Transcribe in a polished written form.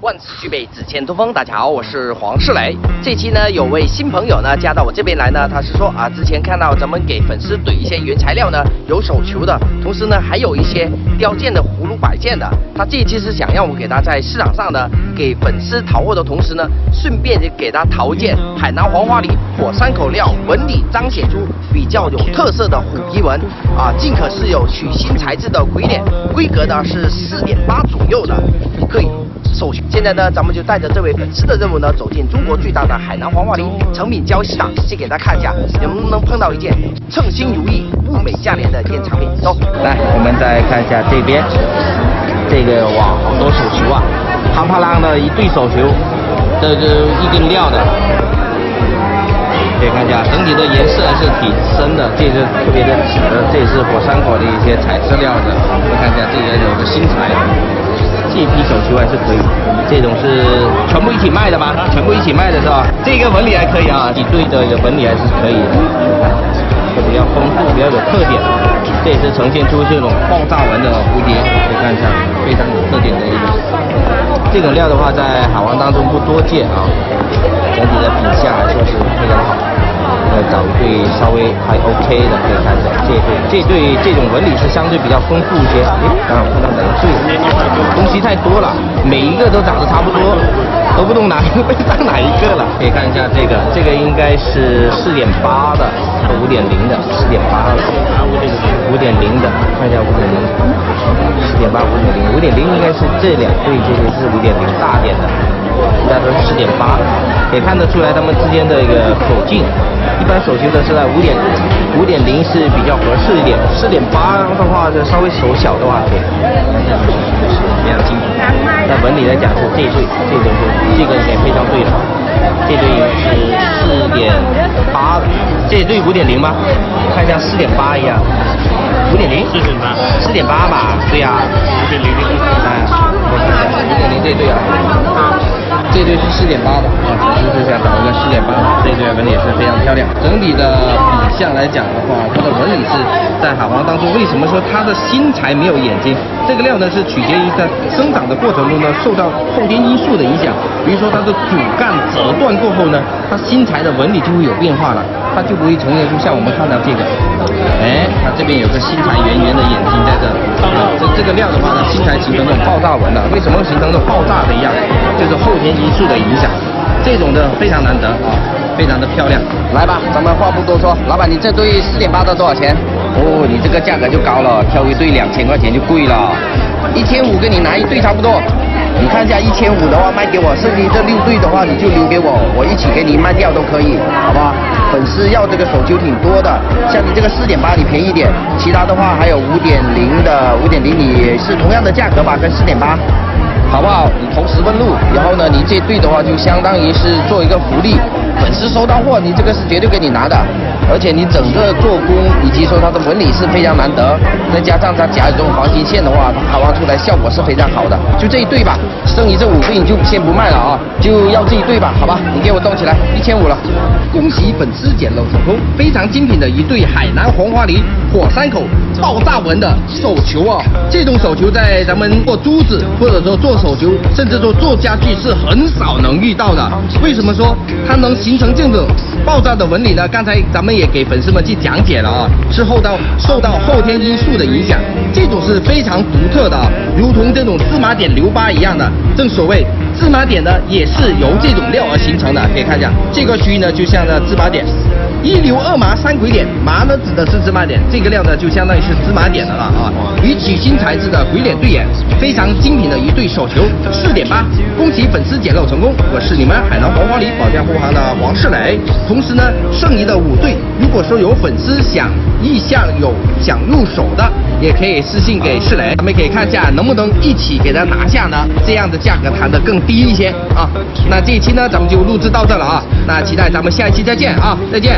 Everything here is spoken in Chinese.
万事俱备，只欠东风。大家好，我是黄世雷。这期呢，有位新朋友呢加到我这边来呢，他是说啊，之前看到咱们给粉丝怼一些原材料呢，有手球的，同时呢还有一些雕件的葫芦摆件的。他这一期是想让我给他在市场上呢给粉丝淘货的同时呢，顺便也给他淘一件海南黄花梨火山口料纹理彰显出比较有特色的虎皮纹啊，进可是有曲心材质的鬼脸，规格呢是4.8左右的，可以。现在呢，咱们就带着这位粉丝的任务呢，走进中国最大的海南黄花梨成品交易市场，先给大家看一下能不能碰到一件称心如意、物美价廉的一件产品。走，来，我们再看一下这边，这个哇，好多手球啊，夯啪啷的一对手球，这是一根料的，可以看一下，整体的颜色还是挺深的，这是特别的紫，这也是火山口的一些材质料的。我们看一下这个有个新材。这批手球还是可以，这种是全部一起卖的吗？全部一起卖的是吧？这个纹理还可以啊，几对的纹理还是可以的，这比较丰富，比较有特点。这也是呈现出这种爆炸纹的蝴蝶，可以看一下，非常有特点的一种。这种料的话，在海王当中不多见啊，整体的品相来说是非常好。找一对稍微还 OK 的，可以看一下这对这种纹理是相对比较丰富一些。刚好看到哪个对，东西太多了，每一个都长得差不多，都不懂哪一个会当哪一个了。可以看一下这个应该是4.8的和5.0的，4.8的5.0的，看一下5.0，4.8、5.0应该是这两对，这些是5.0大点的，其他都是4.8，可以看得出来它们之间的一个口径。一般手球的是在5.0是比较合适一点，4.8的话是稍微手小的话，可以非常精准。在纹理来讲是这对，这个也非常对的，这对是4.8的，这对5.0吗？看一下4.8一样，5.0，4.8吧，对呀，5.0，哎，5.0这对啊。这对是4.8的啊，就是想找一个4.8，这对纹理也是非常漂亮。整体的品相来讲的话，它的纹理是在海王当中，为什么说它的新材没有眼睛？这个料呢是取决于在生长的过程中呢，受到后天因素的影响。比如说它的主干折断过后呢，它新材的纹理就会有变化了，它就不会呈现出像我们看到这个，哎，它这边有个新材圆圆的眼睛在这，这个料的话呢，新材形成这种爆炸纹了。为什么会形成这种爆炸的一样？就是后天因素的影响，这种的非常难得啊，非常的漂亮。来吧，咱们话不多说，老板，你这对4.8的多少钱？哦，你这个价格就高了，挑一对2000块钱就贵了，1500跟你拿一对差不多。你看一下1500的话卖给我，剩余这6对的话你就留给我，我一起给你卖掉都可以，好吧？粉丝要这个手球挺多的，像你这个4.8你便宜点，其他的话还有5.0的，5.0你是同样的价格吧，跟4.8。好不好？你投10问路，然后呢，你这对的话就相当于是做一个福利，粉丝收到货，你这个是绝对给你拿的，而且你整个做工以及说它的纹理是非常难得，再加上它夹这种黄金线的话，它挖出来效果是非常好的。就这一对吧，剩余这5对你就先不卖了啊，就要这一对吧，好吧？你给我动起来，1500了。恭喜粉丝捡漏成功，非常精品的一对海南黄花梨火山口爆炸纹的手球啊！这种手球在咱们做珠子或者说做手球，甚至说做家具是很少能遇到的。为什么说它能形成这种爆炸的纹理呢？刚才咱们也给粉丝们去讲解了啊，是受到后天因素的影响，这种是非常独特的，如同这种芝麻点留疤一样的。正所谓芝麻点呢，也是由这种料而形成的。可以看一下这个区域呢，就像这芝麻点。1流2麻3鬼点，麻呢指的是芝麻点，这个料呢就相当于是芝麻点的了啊。与曲心材质的鬼脸对眼，非常精品的一对手球，4.8，恭喜粉丝捡漏成功！我是你们海南黄花梨保驾护航的黄世雷。同时呢，剩余的5对，如果说有粉丝想入手的，也可以私信给世雷，咱们可以看一下能不能一起给他拿下呢？这样的价格谈得更低一些啊。那这一期呢，咱们就录制到这了啊。那期待咱们下一期再见啊，再见。